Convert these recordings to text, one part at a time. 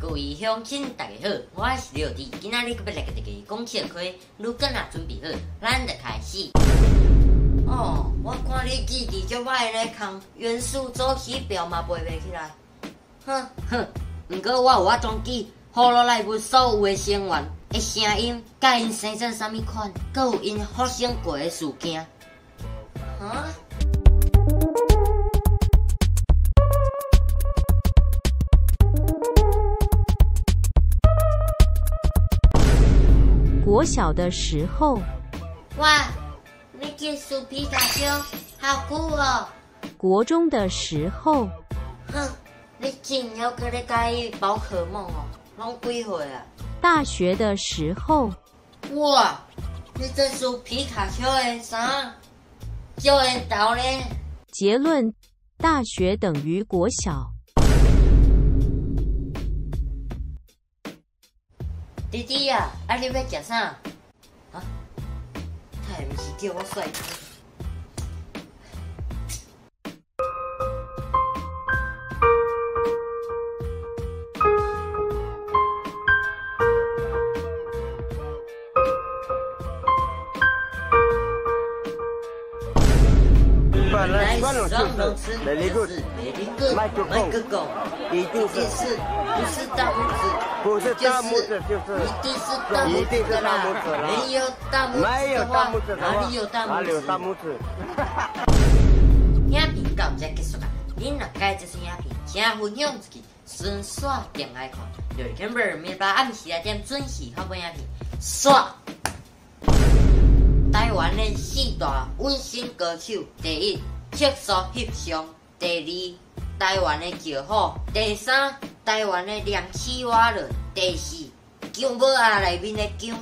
各位乡亲，大家好，我是廖弟，今仔日要来给大家讲笑话。如果若准备好，咱就开始。哦，我看你记忆足歹咧，空元素周期表嘛背袂起来。哼，不过我有法装记葫芦内部所有的成员的声音，甲因生长啥物款，佮有因发生过的事件。国小的时候，哇，你记输皮卡丘，好酷哦！国中的时候，哼，你真要去咧介意宝可梦哦，拢几岁啊？大学的时候，哇，你这输皮卡丘的啥？少年头呢？结论：大学等于国小。弟弟啊，你要食啥？啊？太毋是叫我帅哥。算了，就是very good，麦克风，一定是不是大拇指？不是大拇指，就是一定是大拇指啦，没有大拇指的话，哪里有大拇指？影片到这结束啦，恁若介这些影片，请分享出去，顺刷点爱看，就根本明白暗时来点准时发布影片，刷。台湾的四大温馨歌手，第一，赤素翕相；第二，台湾的石虎；第三，台湾的凉气蛙人；第四，姜母鸭内面的姜。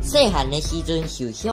细汉的时阵受伤。